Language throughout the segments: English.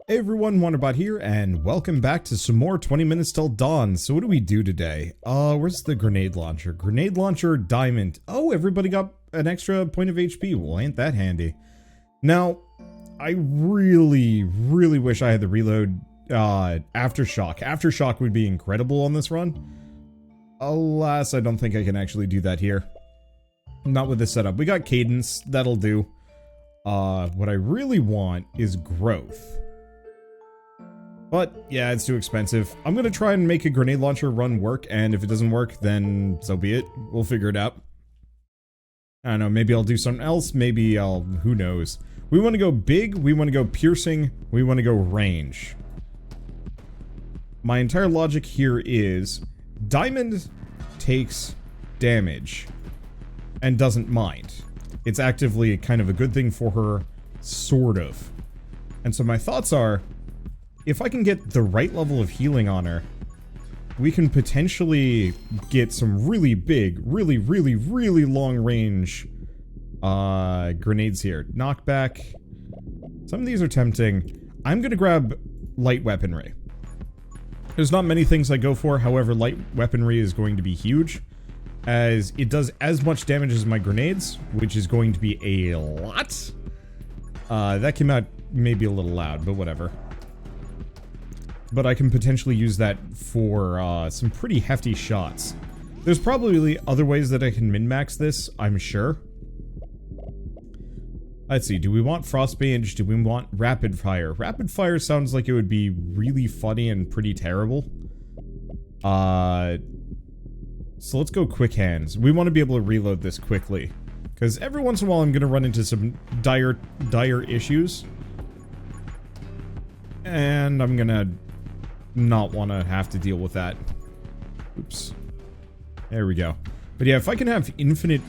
Hey everyone, Wanderbot here, and welcome back to some more 20 Minutes Till Dawn. So what do we do today? Where's the grenade launcher? Grenade launcher, diamond. Oh, everybody got an extra point of HP. Well, ain't that handy. Now, I really wish I had the reload, Aftershock. Aftershock would be incredible on this run. Alas, I don't think I can actually do that here. Not with this setup. We got cadence, that'll do. What I really want is growth. But, yeah, it's too expensive. I'm gonna try and make a grenade launcher run work, and if it doesn't work, then so be it. We'll figure it out. I don't know, maybe I'll do something else, maybe I'll... who knows. We want to go big, we want to go piercing, we want to go range. My entire logic here is... Diamond takes damage, and doesn't mind. It's actively kind of a good thing for her, sort of. And so my thoughts are... if I can get the right level of healing on her, we can potentially get some really big, really long range grenades here. Knockback. Some of these are tempting. I'm gonna grab light weaponry. There's not many things I go for, however light weaponry is going to be huge, as it does as much damage as my grenades, which is going to be a lot. That came out maybe a little loud, but whatever. But I can potentially use that for some pretty hefty shots. There's probably other ways that I can min-max this, I'm sure. Let's see, do we want Frostbane? Do we want Rapid Fire? Rapid Fire sounds like it would be really funny and pretty terrible. So let's go Quick Hands. We want to be able to reload this quickly. Because every once in a while I'm going to run into some dire issues. And I'm going to... not want to have to deal with that. Oops. There we go. But yeah, if I can have infinite,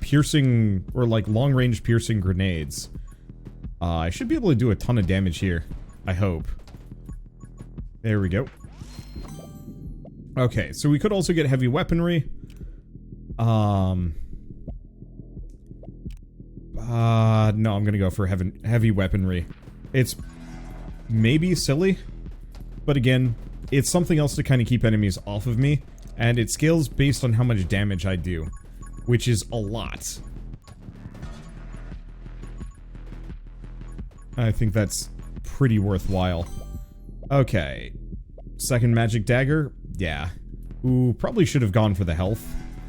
piercing, or like long-range piercing grenades, I should be able to do a ton of damage here. I hope. There we go. Okay, so we could also get heavy weaponry. No, I'm gonna go for heavy weaponry. It's maybe silly, but again, it's something else to kind of keep enemies off of me, and it scales based on how much damage I do, which is a lot. I think that's pretty worthwhile. Okay. Second magic dagger? Yeah. Ooh, probably should have gone for the health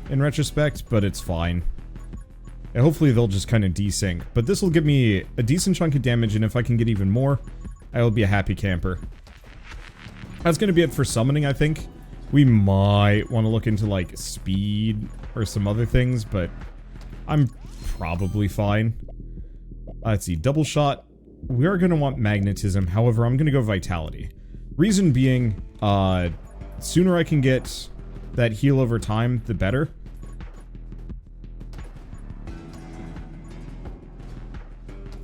in retrospect, but it's fine. And hopefully they'll just kind of desync, but this will give me a decent chunk of damage, and if I can get even more, I will be a happy camper. That's going to be it for summoning, I think. We might want to look into, like, speed or some other things, but I'm probably fine. Let's see, double shot. We are going to want magnetism, however, I'm going to go vitality. Reason being, sooner I can get that heal over time, the better.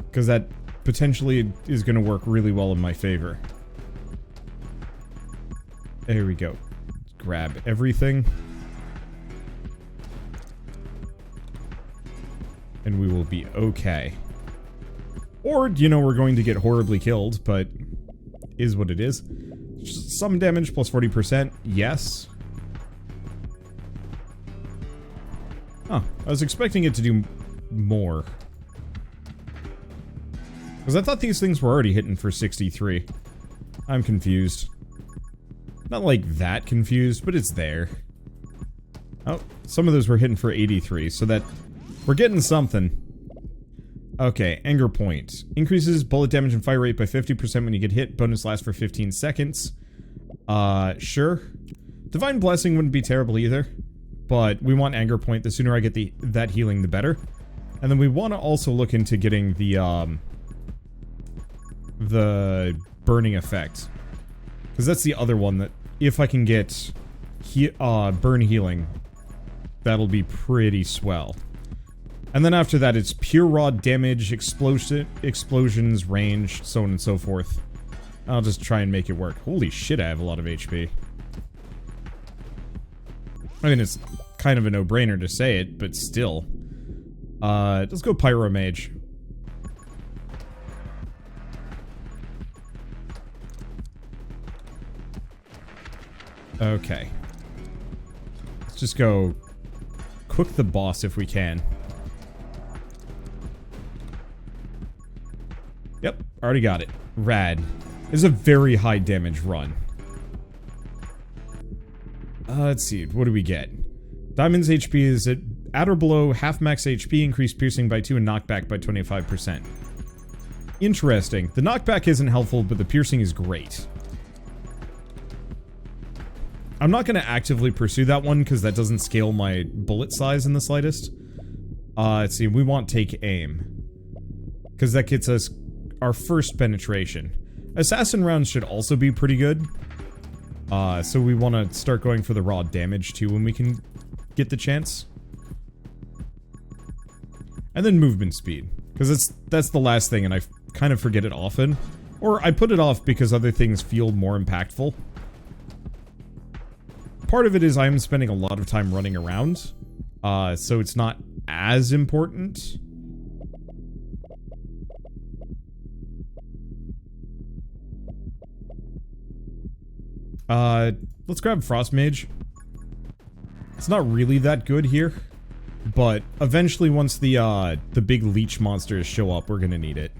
Because that potentially is going to work really well in my favor. There we go. Grab everything. And we will be okay. Or, you know, we're going to get horribly killed, but is what it is. Some damage plus 40%, yes. Huh, I was expecting it to do more. Because I thought these things were already hitting for 63. I'm confused. Not like that confused, but it's there. Oh, some of those were hitting for 83, so that... we're getting something. Okay, Anger Point. Increases bullet damage and fire rate by 50% when you get hit. Bonus lasts for 15 seconds. Sure. Divine Blessing wouldn't be terrible either. But we want Anger Point. The sooner I get that healing, the better. And then we want to also look into getting the burning effect. Because that's the other one that, if I can get burn healing, that'll be pretty swell. And then after that, it's pure raw damage, explosions, range, so on and so forth. I'll just try and make it work. Holy shit, I have a lot of HP. I mean, it's kind of a no-brainer to say it, but still. Let's go Pyro Mage. Okay. Let's just go cook the boss if we can. Yep, already got it. Rad. This is a very high damage run. Let's see, what do we get? Diamond's HP is at or below half max HP, increased piercing by 2 and knockback by 25%. Interesting. The knockback isn't helpful, but the piercing is great. I'm not going to actively pursue that one because that doesn't scale my bullet size in the slightest. Let's see, we want take aim. Because that gets us our first penetration. Assassin rounds should also be pretty good. So we want to start going for the raw damage too when we can get the chance. And then movement speed. Because that's the last thing and I kind of forget it often. Or I put it off because other things feel more impactful. Part of it is I'm spending a lot of time running around. So it's not as important. Let's grab Frost Mage. It's not really that good here, but eventually once the big leech monsters show up, we're gonna need it.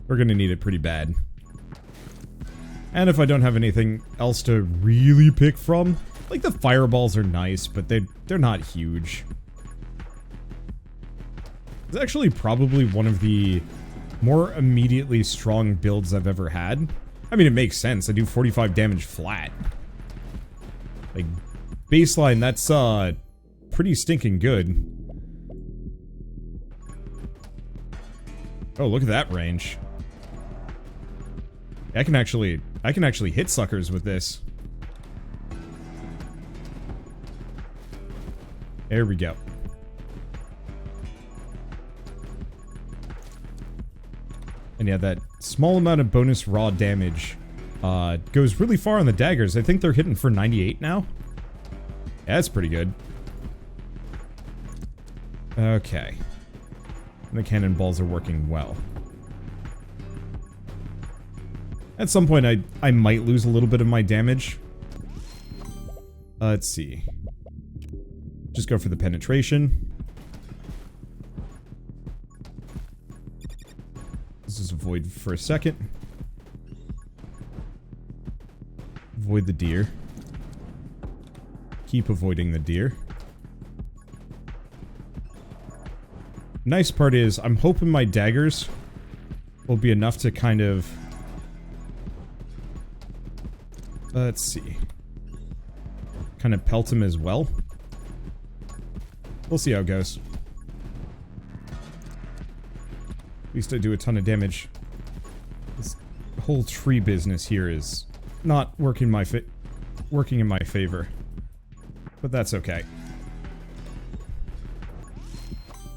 We're gonna need it pretty bad. And if I don't have anything else to really pick from, like the fireballs are nice, but they're not huge. It's actually probably one of the more immediately strong builds I've ever had. I mean, it makes sense. I do 45 damage flat. Like, baseline, that's, pretty stinking good. Oh, look at that range. I can actually hit suckers with this. There we go. And yeah, that small amount of bonus raw damage goes really far on the daggers. I think they're hitting for 98 now. Yeah, that's pretty good. Okay. And the cannonballs are working well. At some point, I might lose a little bit of my damage. Let's see. Just go for the penetration. Let's just avoid for a second. Avoid the deer. Keep avoiding the deer. Nice part is, I'm hoping my daggers will be enough to kind of... Let's see. Kind of pelt him as well. We'll see how it goes. At least I do a ton of damage. This whole tree business here is not working in my favor. But that's okay.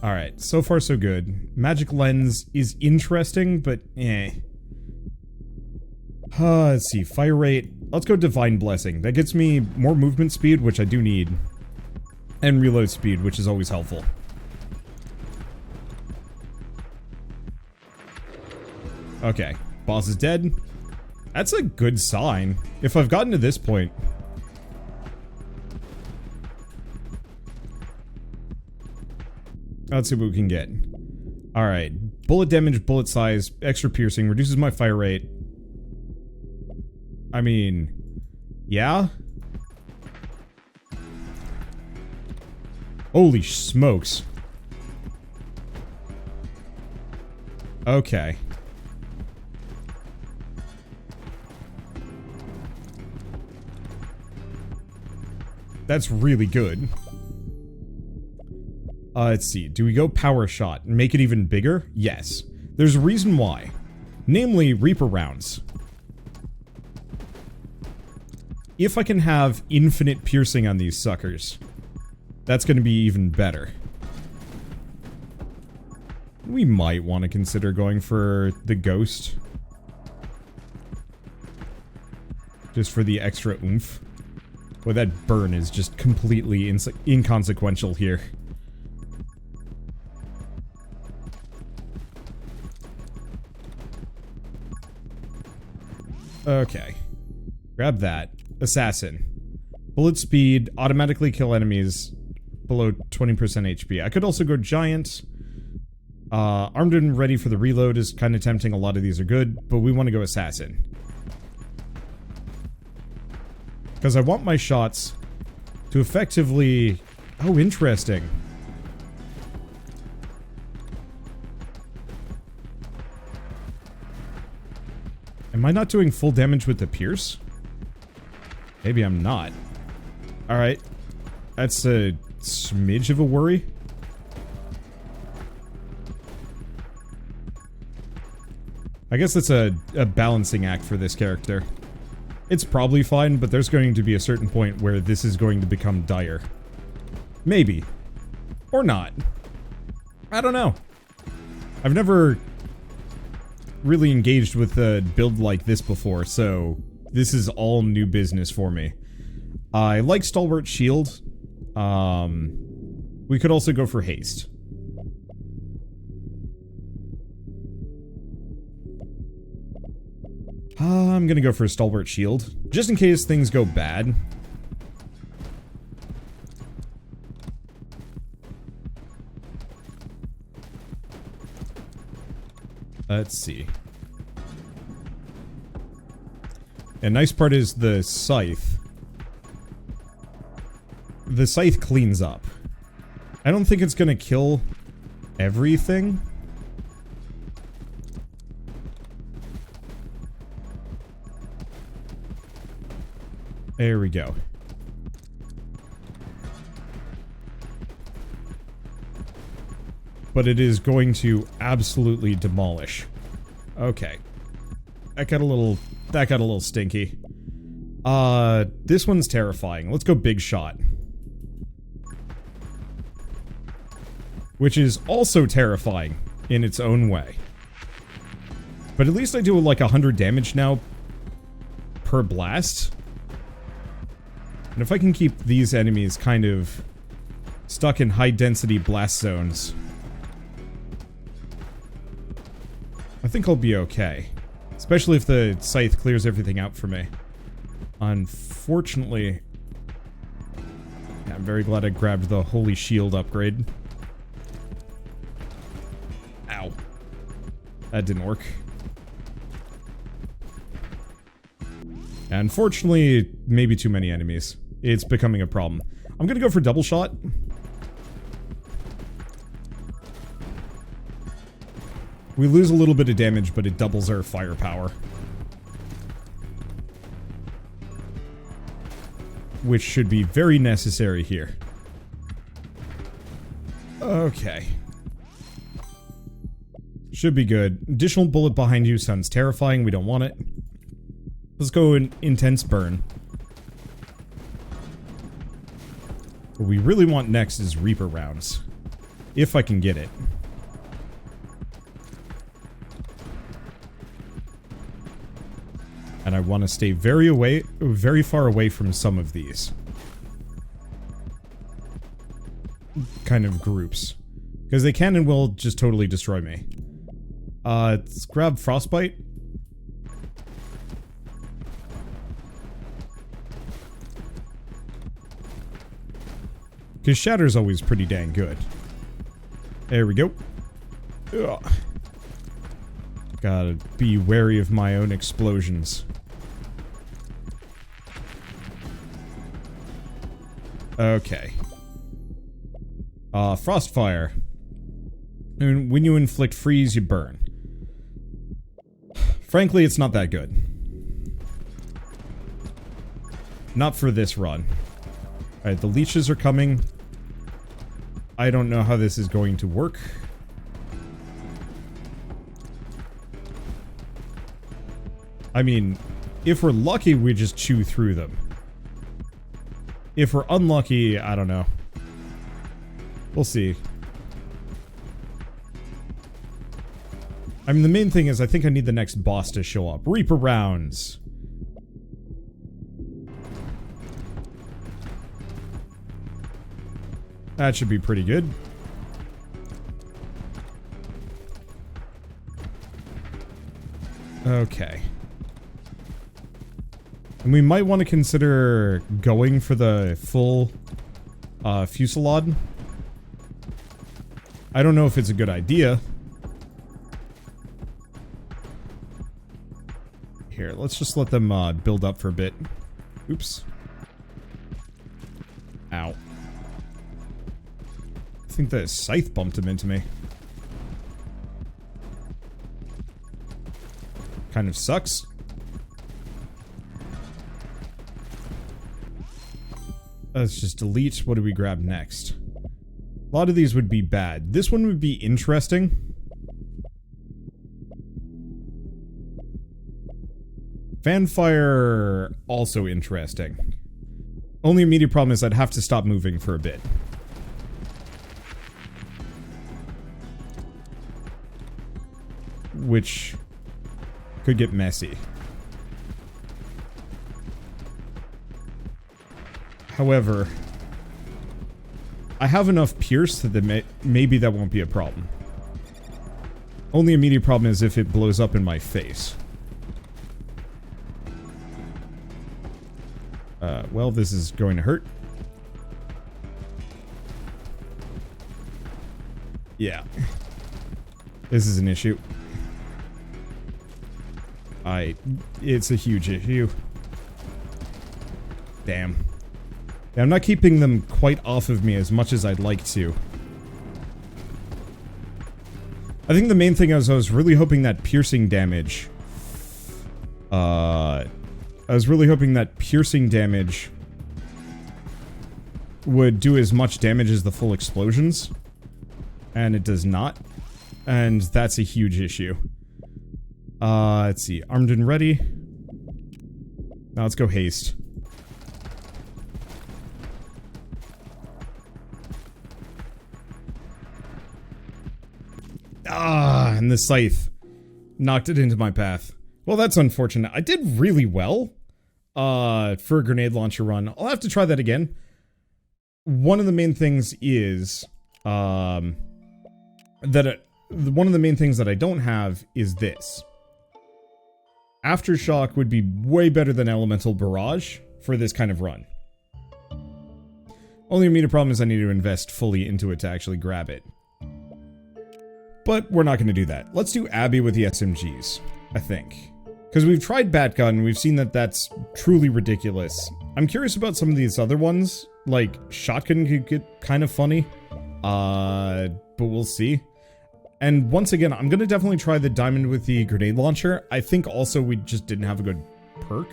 Alright, so far so good. Magic Lens is interesting, but eh. Let's see, fire rate. Let's go Divine Blessing. That gets me more movement speed, which I do need. And reload speed, which is always helpful. Okay, boss is dead. That's a good sign. If I've gotten to this point. Let's see what we can get. Alright, bullet damage, bullet size, extra piercing, reduces my fire rate. I mean, yeah? Holy smokes. Okay. That's really good. Let's see. Do we go Power Shot and make it even bigger? Yes. There's a reason why. Namely, Reaper rounds. If I can have infinite piercing on these suckers, that's going to be even better. We might want to consider going for the Ghost. Just for the extra oomph. Boy, that burn is just completely inconsequential here. Okay. Grab that. Assassin. Bullet speed, automatically kill enemies below 20% HP. I could also go giant. Armed and ready for the reload is kind of tempting. A lot of these are good, but we want to go assassin. Because I want my shots to effectively... Oh, interesting. Am I not doing full damage with the pierce? Maybe I'm not. Alright. That's a smidge of a worry. I guess that's a balancing act for this character. It's probably fine, but there's going to be a certain point where this is going to become dire. Maybe. Or not. I don't know. I've never really engaged with a build like this before, so this is all new business for me. I like Stalwart Shield. We could also go for Haste. I'm gonna go for a Stalwart Shield, just in case things go bad. Let's see. And nice part is the scythe. The scythe cleans up. I don't think it's gonna kill everything. There we go. But it is going to absolutely demolish. Okay. That got a little stinky. This one's terrifying. Let's go big shot. Which is also terrifying in its own way. But at least I do like 100 damage now per blast. And if I can keep these enemies kind of stuck in high density blast zones, I think I'll be okay. Especially if the scythe clears everything out for me. Unfortunately, yeah, I'm very glad I grabbed the Holy Shield upgrade. Ow. That didn't work. Unfortunately, maybe too many enemies. It's becoming a problem. I'm gonna go for double shot. We lose a little bit of damage, but it doubles our firepower. Which should be very necessary here. Okay. Should be good. Additional bullet behind you sounds terrifying. We don't want it. Let's go in intense burn. What we really want next is Reaper rounds. If I can get it. And I want to stay very far away from some of these kind of groups. Because they can and will just totally destroy me. Let's grab Frostbite. Because Shatter's always pretty dang good. There we go. Ugh. Gotta be wary of my own explosions. Okay. Frostfire. And when you inflict freeze, you burn. Frankly, it's not that good. Not for this run. Alright, the leeches are coming. I don't know how this is going to work. I mean, if we're lucky, we just chew through them. If we're unlucky, I don't know. We'll see. I mean, the main thing is I think I need the next boss to show up. Reaper rounds. That should be pretty good. Okay. And we might want to consider going for the full fusillade. I don't know if it's a good idea. Here, let's just let them build up for a bit. Oops. Ow. I think the scythe bumped him into me. Kind of sucks. Let's just delete. What do we grab next? A lot of these would be bad. This one would be interesting. Fanfire, also interesting. Only immediate problem is I'd have to stop moving for a bit. Which could get messy. However, I have enough pierce that maybe that won't be a problem. Only immediate problem is if it blows up in my face. Well, this is going to hurt. Yeah. This is an issue. It's a huge issue. Damn. Yeah, I'm not keeping them quite off of me as much as I'd like to. I think the main thing is I was really hoping that piercing damage... would do as much damage as the full explosions. And it does not. And that's a huge issue. Let's see. Armed and ready. Now let's go haste. And the scythe knocked it into my path. Well, that's unfortunate. I did really well for a grenade launcher run. I'll have to try that again. One of the main things is one of the main things that I don't have is this. Aftershock would be way better than Elemental Barrage for this kind of run. Only immediate problem is I need to invest fully into it to actually grab it. But we're not going to do that. Let's do Abby with the SMGs, I think. Because we've tried Batgun, and we've seen that that's truly ridiculous. I'm curious about some of these other ones. Like, Shotgun could get kind of funny. But we'll see. And once again, I'm going to definitely try the Diamond with the grenade launcher. I think also we just didn't have a good perk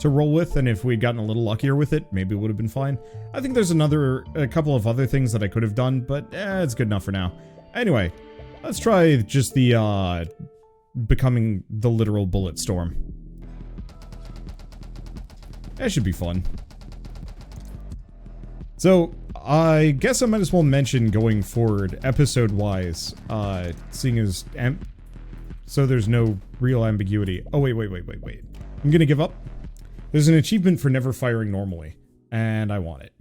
to roll with, and if we'd gotten a little luckier with it, maybe it would have been fine. I think there's a couple of other things that I could have done, but it's good enough for now. Anyway, let's try just the, becoming the literal bullet storm. That should be fun. So, I guess I might as well mention going forward, episode-wise, seeing as... so there's no real ambiguity. Oh, wait. I'm gonna give up. There's an achievement for never firing normally, and I want it.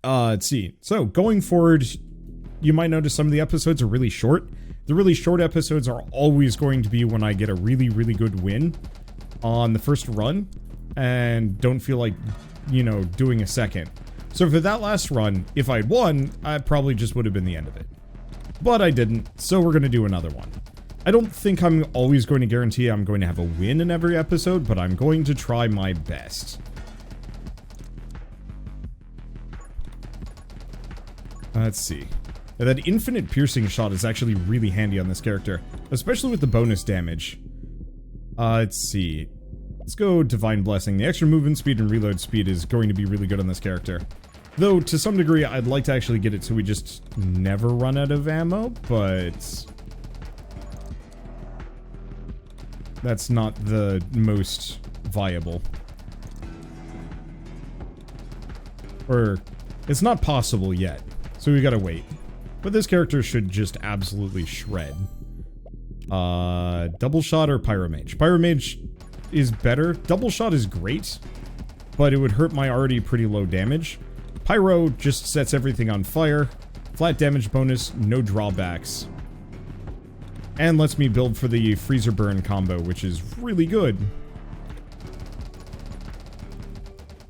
Let's see. So, going forward, you might notice some of the episodes are really short. The really short episodes are always going to be when I get a really, really good win on the first run, and don't feel like, you know, doing a second. So for that last run, if I'd won, I probably just would have been the end of it. But I didn't, so we're going to do another one. I don't think I'm always going to guarantee I'm going to have a win in every episode, but I'm going to try my best. Let's see. Now, that infinite piercing shot is actually really handy on this character, especially with the bonus damage. Let's see. Let's go Divine Blessing. The extra movement speed and reload speed is going to be really good on this character. Though, to some degree, I'd like to actually get it so we just never run out of ammo, but... that's not the most viable. Or, it's not possible yet, so we gotta wait. But this character should just absolutely shred. Double Shot or Pyromage? Pyromage is better. Double Shot is great, but it would hurt my already pretty low damage. Pyro just sets everything on fire. Flat damage bonus, no drawbacks. And lets me build for the freezer burn combo, which is really good.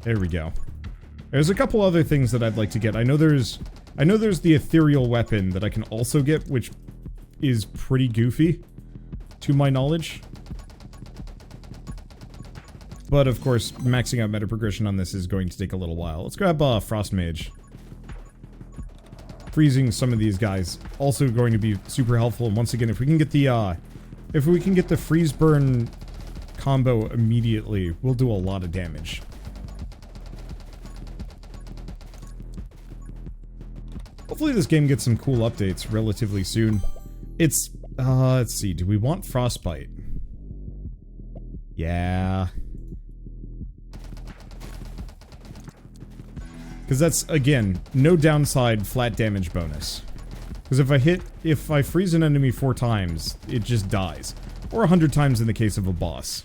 There we go. There's a couple other things that I'd like to get. I know there's the ethereal weapon that I can also get, which is pretty goofy, to my knowledge. But of course, maxing out meta progression on this is going to take a little while. Let's grab Frost Mage. Freezing some of these guys also going to be super helpful. And once again, if we can get the freeze burn combo immediately, we'll do a lot of damage. Hopefully this game gets some cool updates relatively soon. It's let's see, do we want Frostbite? Yeah. Because that's, again, no downside flat damage bonus. Because if I freeze an enemy 4 times, it just dies. Or 100 times in the case of a boss.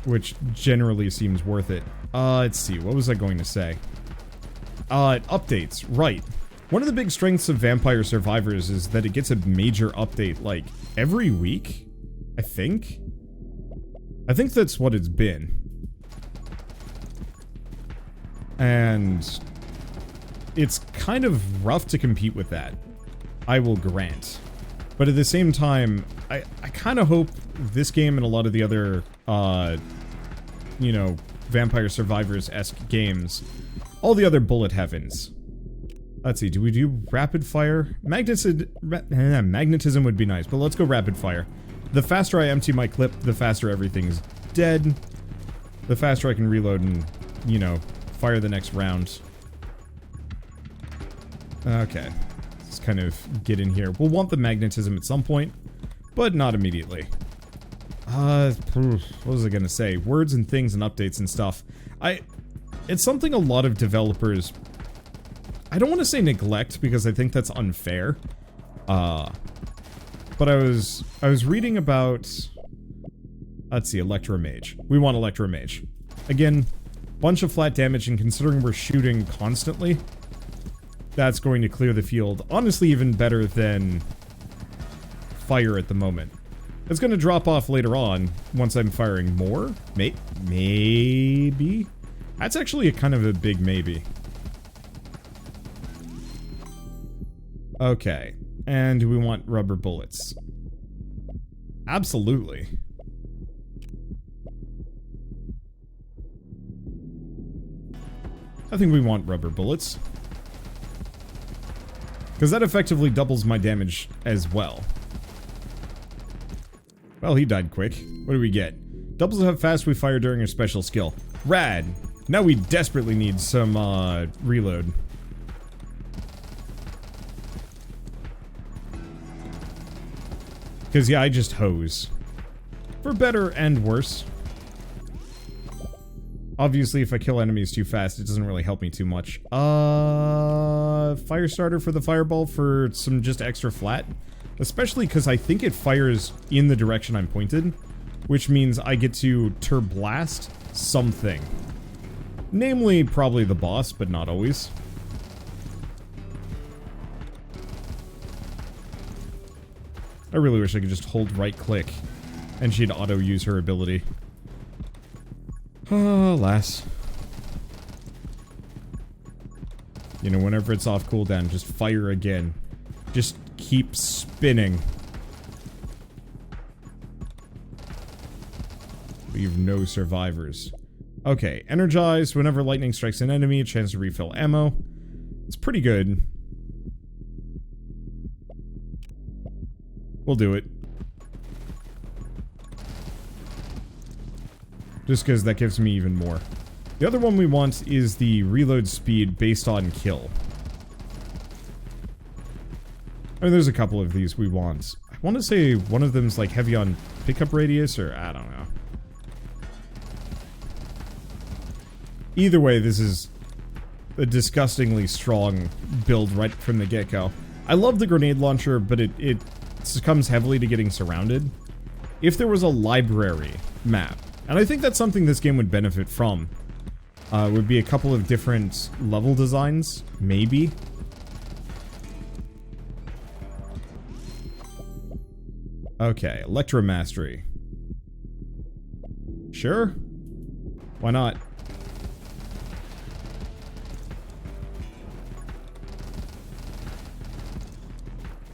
Which generally seems worth it. Let's see, what was I going to say? Updates, right. One of the big strengths of Vampire Survivors is that it gets a major update, like, every week? I think that's what it's been. And it's kind of rough to compete with that, I will grant. But at the same time, I kind of hope this game and a lot of the other, you know, Vampire Survivors-esque games, all the other bullet heavens. Let's see, do we do rapid fire? Magnetism would be nice, but let's go rapid fire. The faster I empty my clip, the faster everything's dead. The faster I can reload and, you know, fire the next round. Okay. Let's kind of get in here. We'll want the magnetism at some point, but not immediately. What was I gonna say? Words and things and updates and stuff. It's something a lot of developers, I don't want to say neglect because I think that's unfair. But I was reading about, let's see, Electromage. We want Electromage. Again, bunch of flat damage, and considering we're shooting constantly, that's going to clear the field. Honestly, even better than fire at the moment. It's going to drop off later on once I'm firing more. Maybe? That's actually a kind of a big maybe. Okay. And do we want rubber bullets? Absolutely. I think we want rubber bullets. Because that effectively doubles my damage as well. Well, he died quick. What do we get? Doubles how fast we fire during a special skill. Rad! Now we desperately need some, reload. Because, yeah, I just hose. For better and worse. Obviously, if I kill enemies too fast, it doesn't really help me too much. Fire starter for the fireball for some just extra flat. Especially because I think it fires in the direction I'm pointed. Which means I get to blast something. Namely, probably the boss, but not always. I really wish I could just hold right click and she'd auto-use her ability. Alas. You know, whenever it's off cooldown, just fire again. Just keep spinning. Leave no survivors. Okay, energize. Whenever lightning strikes an enemy, a chance to refill ammo. It's pretty good. We'll do it. Just because that gives me even more. The other one we want is the reload speed based on kill. I mean, there's a couple of these we want. I want to say one of them's like heavy on pickup radius, or I don't know. Either way, this is a disgustingly strong build right from the get-go. I love the grenade launcher, but it succumbs heavily to getting surrounded. If there was a library map, and I think that's something this game would benefit from, would be a couple of different level designs, maybe. Okay, Electromastery. Sure. Why not?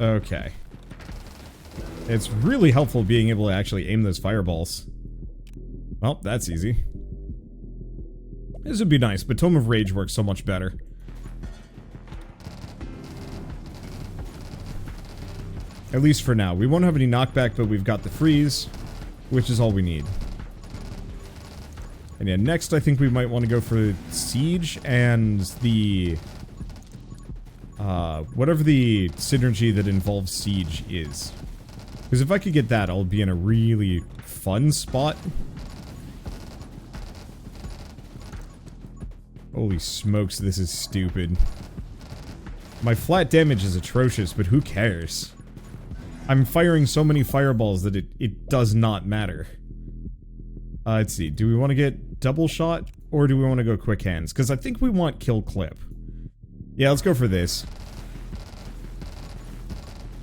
Okay. It's really helpful being able to actually aim those fireballs. Well, that's easy. This would be nice, but Tome of Rage works so much better. At least for now. We won't have any knockback, but we've got the freeze, which is all we need. And yeah, next I think we might want to go for Siege and the... whatever the synergy that involves Siege is. Because if I could get that, I'll be in a really fun spot. Holy smokes, this is stupid. My flat damage is atrocious, but who cares? I'm firing so many fireballs that it does not matter. Let's see, do we want to get double shot, or do we want to go quick hands? Because I think we want kill clip. Yeah, let's go for this.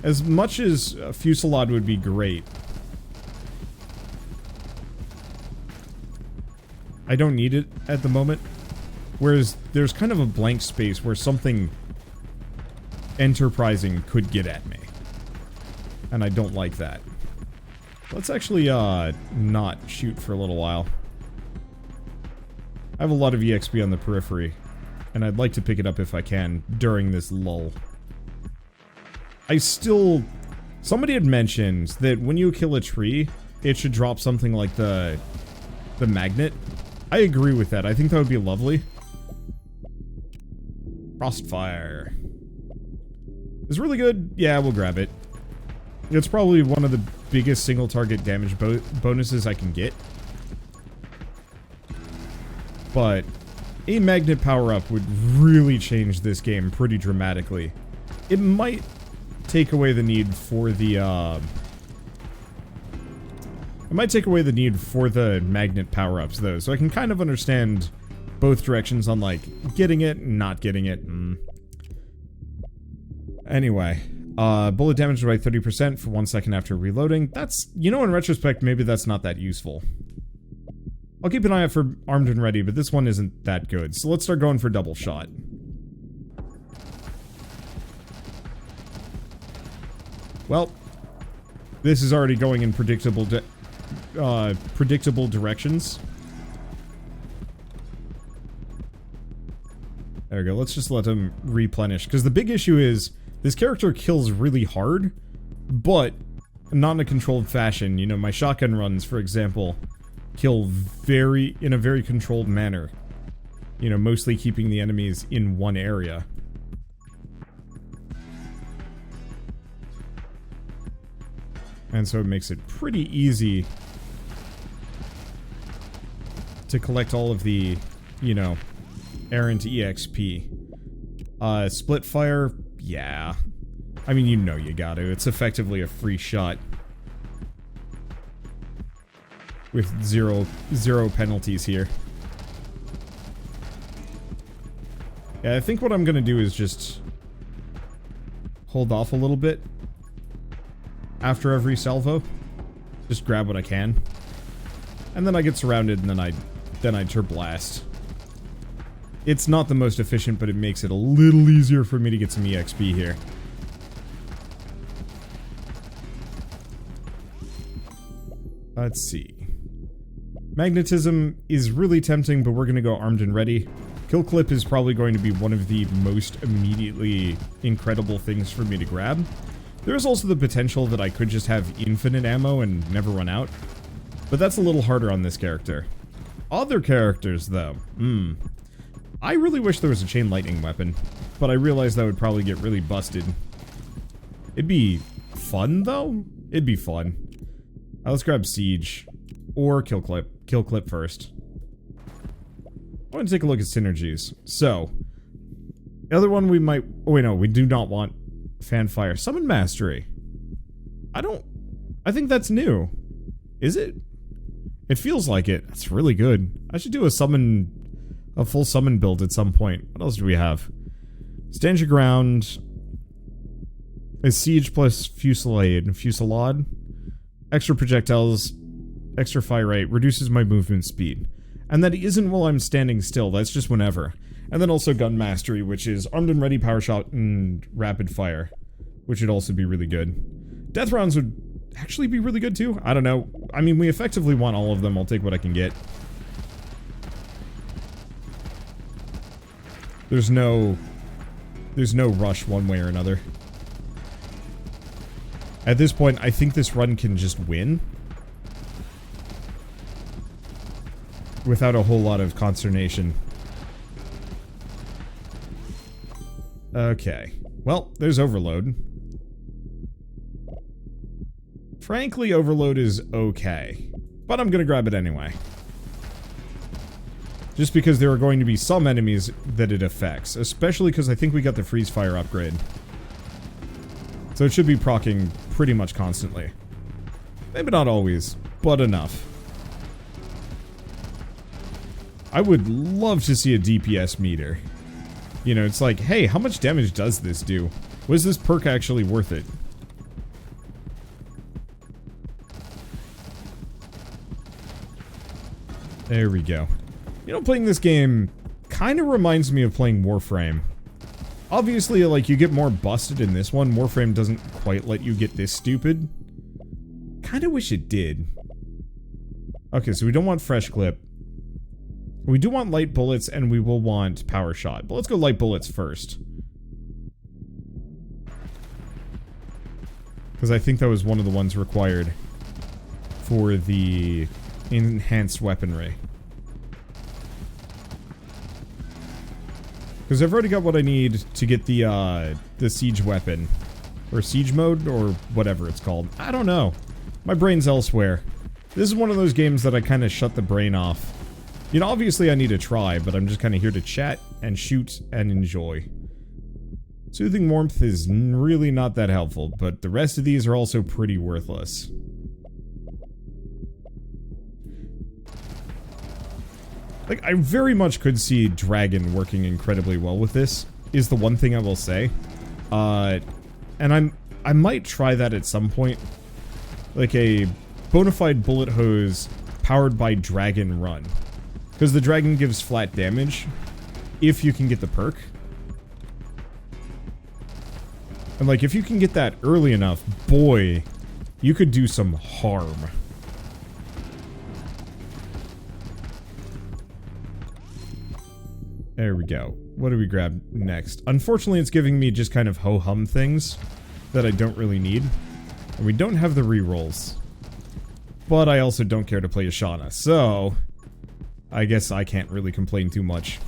As much as Fusillade would be great, I don't need it at the moment. Whereas there's kind of a blank space where something enterprising could get at me. And I don't like that. Let's actually not shoot for a little while. I have a lot of EXP on the periphery, and I'd like to pick it up if I can during this lull. Somebody had mentioned that when you kill a tree, it should drop something like the magnet. I agree with that. I think that would be lovely. Frostfire. Is really good? Yeah, we'll grab it. It's probably one of the biggest single target damage bonuses I can get. But a magnet power-up would really change this game pretty dramatically. It might take away the need for the, it might take away the need for the magnet power-ups, though, so I can kind of understand both directions on, like, getting it and not getting it. Anyway, bullet damage by 30% for 1 second after reloading. That's, you know, in retrospect, maybe that's not that useful. I'll keep an eye out for Armed and Ready, but this one isn't that good, so let's start going for double shot. Well, this is already going in predictable directions. There we go, let's just let him replenish, because the big issue is, this character kills really hard, but not in a controlled fashion. You know, my shotgun runs, for example, kill in a very controlled manner. You know, mostly keeping the enemies in one area. And so it makes it pretty easy to collect all of the, you know, errant EXP. Split fire, yeah. I mean, you know you gotta. It's effectively a free shot. With zero penalties here. Yeah, I think what I'm gonna do is just hold off a little bit after every salvo. Just grab what I can. And then I get surrounded and then I blast. It's not the most efficient, but it makes it a little easier for me to get some EXP here. Let's see. Magnetism is really tempting, but we're gonna go Armed and Ready. Kill Clip is probably going to be one of the most immediately incredible things for me to grab. There is also the potential that I could just have infinite ammo and never run out. But that's a little harder on this character. Other characters, though. I really wish there was a chain lightning weapon, but I realize that would probably get really busted. It'd be fun, though? It'd be fun. Let's grab Siege. Or Kill Clip. Kill Clip first. I want to take a look at synergies. So, the other one we might... Oh, wait, no, we do not want Fanfire. Summon Mastery. I think that's new. Is it? It feels like it. That's really good. I should do a full summon build at some point. What else do we have? Stand your ground. A Siege plus Fusillade. extra projectiles, extra fire rate, reduces my movement speed. And that isn't while I'm standing still, that's just whenever. And then also gun mastery, which is armed and ready, power shot, and rapid fire. Which would also be really good. Death rounds would actually be really good too. I don't know. I mean, we effectively want all of them. I'll take what I can get. There's no rush one way or another. At this point, I think this run can just win. Without a whole lot of consternation. Okay. Well, there's Overload. Frankly, Overload is okay. But I'm gonna grab it anyway. Just because there are going to be some enemies that it affects. Especially because I think we got the freeze fire upgrade. So it should be proccing pretty much constantly. Maybe not always, but enough. I would love to see a DPS meter. You know, it's like, hey, how much damage does this do? Was this perk actually worth it? There we go. You know, playing this game kind of reminds me of playing Warframe. Obviously, like, you get more busted in this one. Warframe doesn't quite let you get this stupid. Kinda wish it did. Okay, so we don't want fresh clip. We do want light bullets, and we will want power shot. But let's go light bullets first. Because I think that was one of the ones required for the enhanced weaponry. Because I've already got what I need to get the siege weapon. Or siege mode, or whatever it's called. I don't know. My brain's elsewhere. This is one of those games that I kind of shut the brain off. You know, obviously I need to try, but I'm just kind of here to chat and shoot and enjoy. Soothing Warmth is really not that helpful, but the rest of these are also pretty worthless. Like, I very much could see Dragon working incredibly well with this, is the one thing I will say. And I might try that at some point. Like a bona fide bullet hose powered by Dragon run. Because the Dragon gives flat damage, if you can get the perk. And like, if you can get that early enough, boy, you could do some harm. There we go. What do we grab next? Unfortunately, it's giving me just kind of ho-hum things that I don't really need. And we don't have the rerolls. But I also don't care to play Ashana, so I guess I can't really complain too much.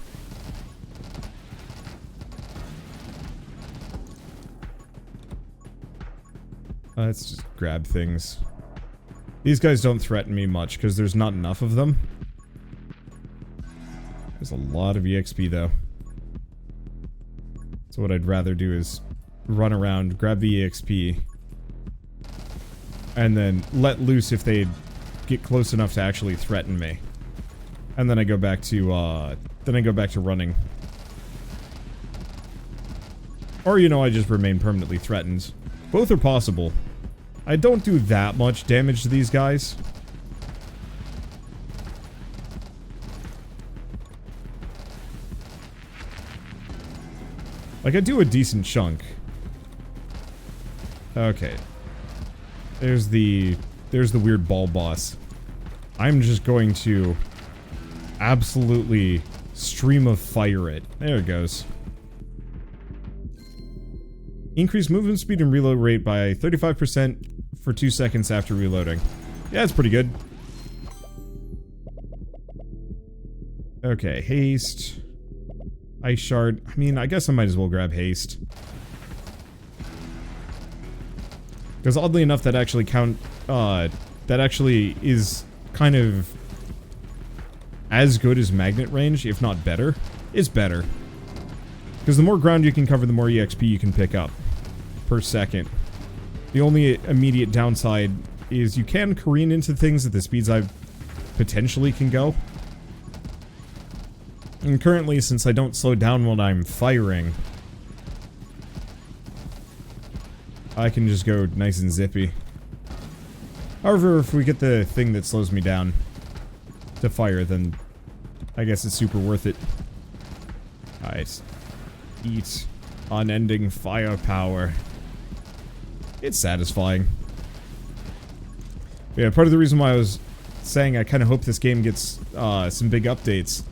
Let's just grab things. These guys don't threaten me much, because there's not enough of them. There's a lot of EXP, though. So what I'd rather do is run around, grab the EXP, and then let loose if they get close enough to actually threaten me. And then I go back to, running. Or, you know, I just remain permanently threatened. Both are possible. I don't do that much damage to these guys. Like, I do a decent chunk. Okay. There's the weird ball boss. I'm just going to absolutely stream of fire it. There it goes. Increase movement speed and reload rate by 35% for 2 seconds after reloading. Yeah, it's pretty good. Okay, haste. Ice shard. I mean, I guess I might as well grab haste. Because oddly enough, that actually that actually is kind of as good as magnet range, if not better. It's better. Because the more ground you can cover, the more EXP you can pick up per second. The only immediate downside is you can careen into things at the speeds I potentially can go. And currently, since I don't slow down when I'm firing, I can just go nice and zippy. However, if we get the thing that slows me down to fire, then I guess it's super worth it. Alright. Eat unending firepower. It's satisfying. Yeah, part of the reason why I was saying I kind of hope this game gets some big updates.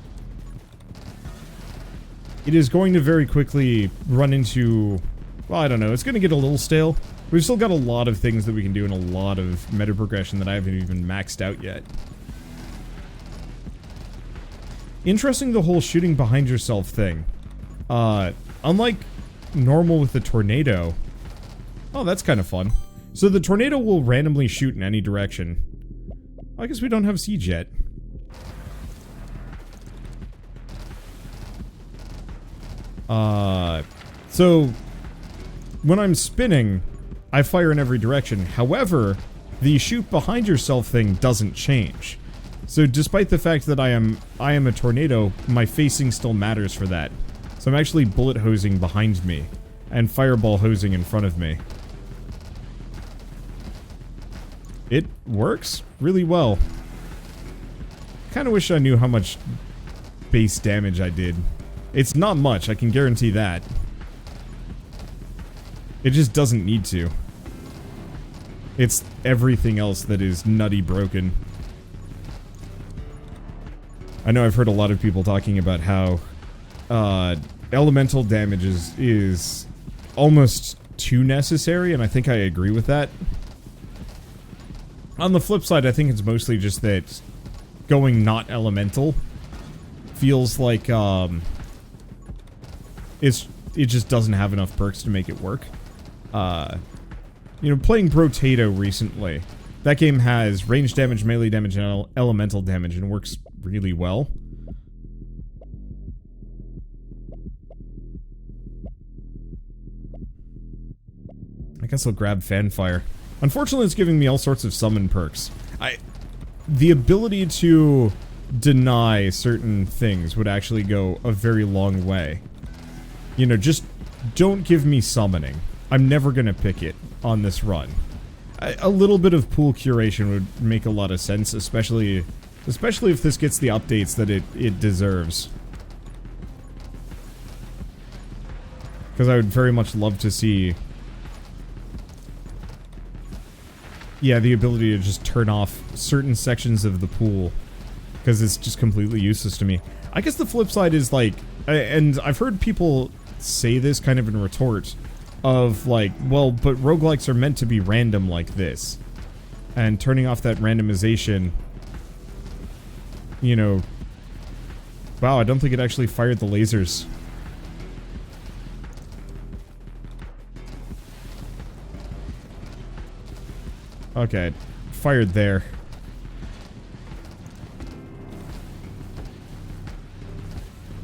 It is going to very quickly run into... Well, I don't know. It's going to get a little stale. We've still got a lot of things that we can do and a lot of meta progression that I haven't even maxed out yet. Interesting, the whole shooting behind yourself thing. Unlike normal with the tornado... Oh, that's kind of fun. So the tornado will randomly shoot in any direction. I guess we don't have siege yet. So when I'm spinning, I fire in every direction. However, the shoot behind yourself thing doesn't change. So despite the fact that I am a tornado, my facing still matters for that. So I'm actually bullet hosing behind me and fireball hosing in front of me. It works really well. Kinda wish I knew how much base damage I did. It's not much, I can guarantee that. It just doesn't need to. It's everything else that is nutty broken. I know I've heard a lot of people talking about how elemental damage is almost too necessary, and I think I agree with that. On the flip side, I think it's mostly just that going not elemental feels like it just doesn't have enough perks to make it work. You know, playing Brotato recently, that game has range damage, melee damage, and elemental damage, and works really well. I guess I'll grab Fanfire. Unfortunately, it's giving me all sorts of summon perks. The ability to deny certain things would actually go a very long way. You know, just don't give me summoning. I'm never gonna pick it on this run. A little bit of pool curation would make a lot of sense, especially if this gets the updates that it deserves. Because I would very much love to see... Yeah, the ability to just turn off certain sections of the pool. Because it's just completely useless to me. I guess the flip side is like... And I've heard people say this kind of in retort. Of like, well, but roguelikes are meant to be random like this. And turning off that randomization... You know... Wow, I don't think it actually fired the lasers. Okay, fired there.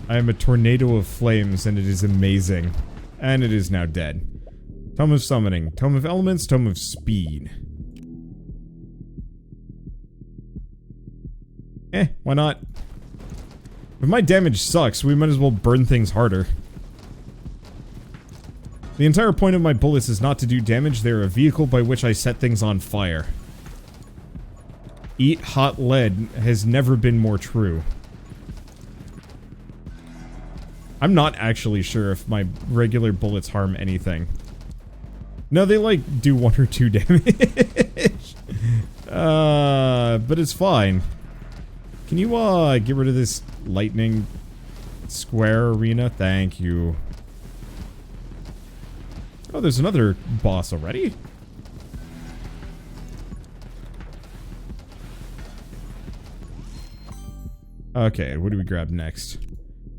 I am a tornado of flames, and it is amazing. And it is now dead. Tome of Summoning, Tome of Elements, Tome of Speed. Why not? If my damage sucks, we might as well burn things harder. The entire point of my bullets is not to do damage, they're a vehicle by which I set things on fire. Eat hot lead has never been more true. I'm not actually sure if my regular bullets harm anything. No, they like do 1 or 2 damage. But it's fine. Can you get rid of this lightning square arena? Thank you. Oh, there's another boss already? Okay, what do we grab next?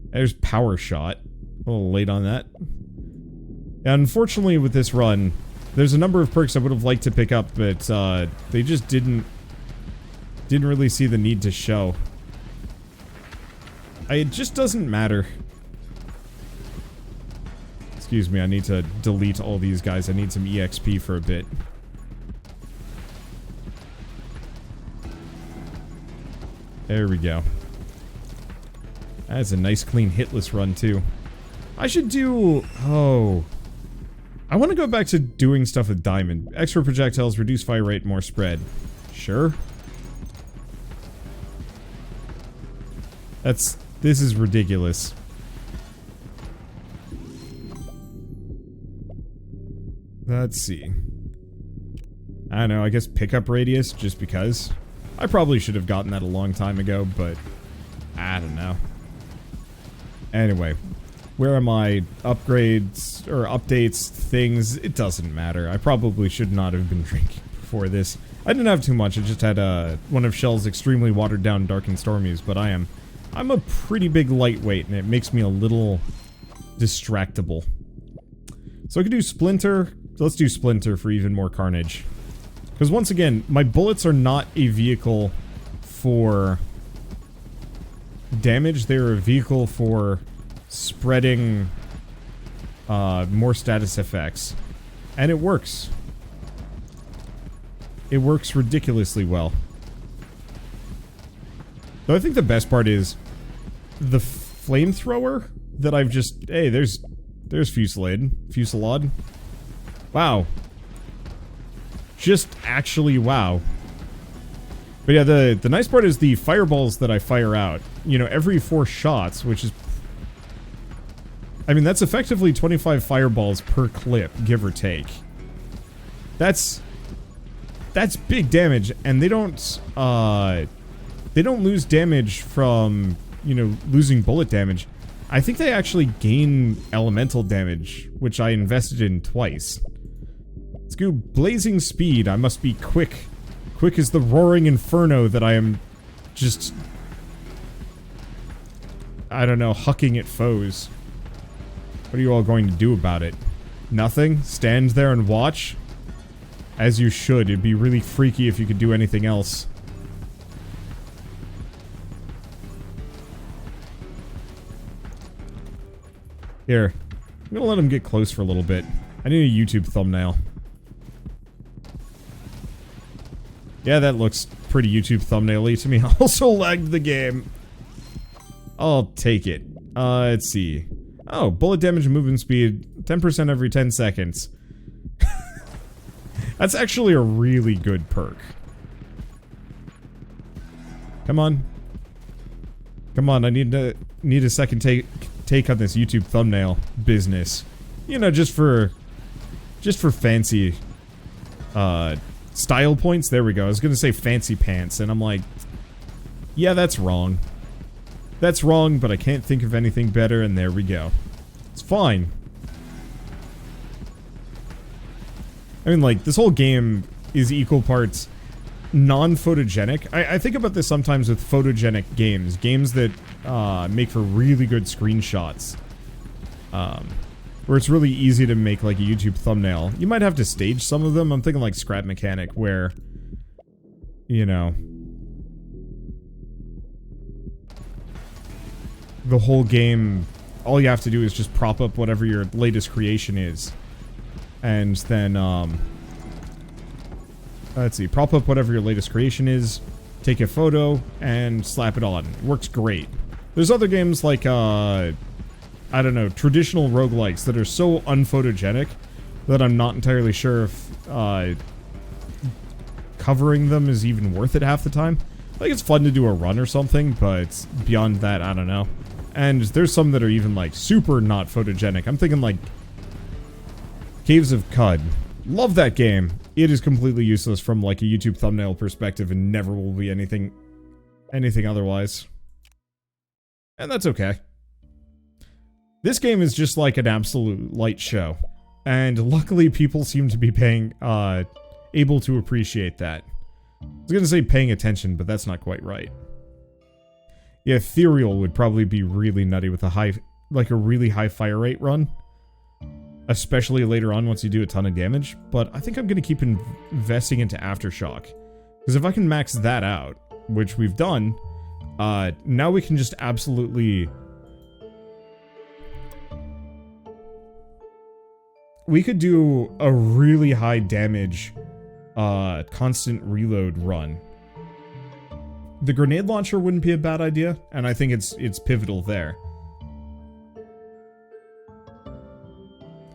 There's Power Shot. A little late on that. And unfortunately with this run, there's a number of perks I would have liked to pick up, but they just didn't really see the need to show. It just doesn't matter. Excuse me, I need to delete all these guys. I need some EXP for a bit. There we go. That's a nice clean hitless run too. I should do... Oh. I want to go back to doing stuff with Diamond. Extra projectiles, reduce fire rate, more spread. Sure. This is ridiculous. Let's see. I don't know, I guess pickup radius, just because. I probably should have gotten that a long time ago, but I don't know. Anyway, where are my upgrades, or updates, things? It doesn't matter. I probably should not have been drinking before this. I didn't have too much, I just had one of Shell's extremely watered down Dark and Stormies, but I'm a pretty big lightweight, and it makes me a little distractible. So I could do Splinter. Let's do Splinter for even more carnage. Because once again, my bullets are not a vehicle for damage. They're a vehicle for spreading more status effects. And it works. It works ridiculously well. Though I think the best part is the flamethrower that I've just... Hey, there's Fusillade. Wow. Just actually wow. But yeah, the nice part is the fireballs that I fire out. You know, every 4 shots, which is... I mean, that's effectively 25 fireballs per clip, give or take. That's big damage, and they don't lose damage from, you know, losing bullet damage. I think they actually gain elemental damage, which I invested in twice. Let's go blazing speed. I must be quick. Quick as the roaring inferno that I am just... I don't know, hucking at foes. What are you all going to do about it? Nothing? Stand there and watch? As you should. It'd be really freaky if you could do anything else. Here. I'm gonna let him get close for a little bit. I need a YouTube thumbnail. Yeah, that looks pretty YouTube thumbnail-y to me. Also lagged the game. I'll take it. Let's see. Oh, bullet damage and movement speed. 10% every 10 seconds. That's actually a really good perk. Come on. Come on, I need a second take on this YouTube thumbnail business. You know, just for fancy style points. There we go. I was gonna say fancy pants, and I'm like, yeah, that's wrong. That's wrong, but I can't think of anything better, and there we go. It's fine. I mean, like, this whole game is equal parts non-photogenic. I think about this sometimes with photogenic games. Games that make for really good screenshots. Where it's really easy to make, like, a YouTube thumbnail. You might have to stage some of them. I'm thinking, like, Scrap Mechanic, where, you know, the whole game, all you have to do is just prop up whatever your latest creation is. And then, let's see, prop up whatever your latest creation is, take a photo, and slap it on. It works great. There's other games like, I don't know, traditional roguelikes that are so unphotogenic that I'm not entirely sure if, covering them is even worth it half the time. Like, it's fun to do a run or something, but beyond that, I don't know. And there's some that are even, like, super not photogenic. I'm thinking, like, Caves of Cud. Love that game. It is completely useless from, like, a YouTube thumbnail perspective and never will be anything otherwise. And that's okay. This game is just like an absolute light show. And luckily people seem to be able to appreciate that. I was gonna say paying attention, but that's not quite right. Yeah, Ethereal would probably be really nutty with a really high fire rate run. Especially later on once you do a ton of damage. But I think I'm gonna keep investing into Aftershock. Because if I can max that out, which we've done, now we can just absolutely... We could do a really high damage, constant reload run. The grenade launcher wouldn't be a bad idea, and I think it's pivotal there.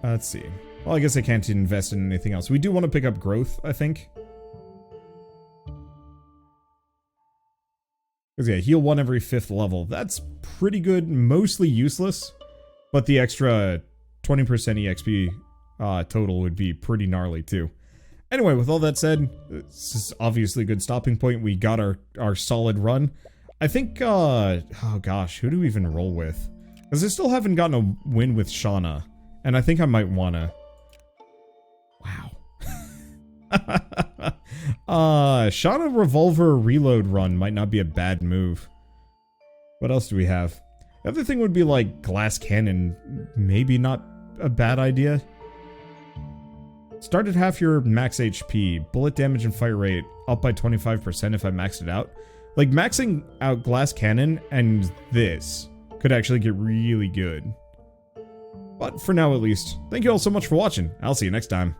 Let's see. Well, I guess I can't invest in anything else. We do want to pick up growth, I think. Because yeah, heal 1 every 5th level. That's pretty good, mostly useless. But the extra 20% EXP total would be pretty gnarly too. Anyway, with all that said, this is obviously a good stopping point. We got our solid run. I think, oh gosh, who do we even roll with? Because I still haven't gotten a win with Shauna. And I think I might wanna. Wow. Shauna Revolver Reload Run might not be a bad move. What else do we have? The other thing would be like Glass Cannon. Maybe not a bad idea. Start at half your max HP. Bullet damage and fire rate up by 25% if I maxed it out. Like, maxing out Glass Cannon and this could actually get really good. But for now at least, thank you all so much for watching. I'll see you next time.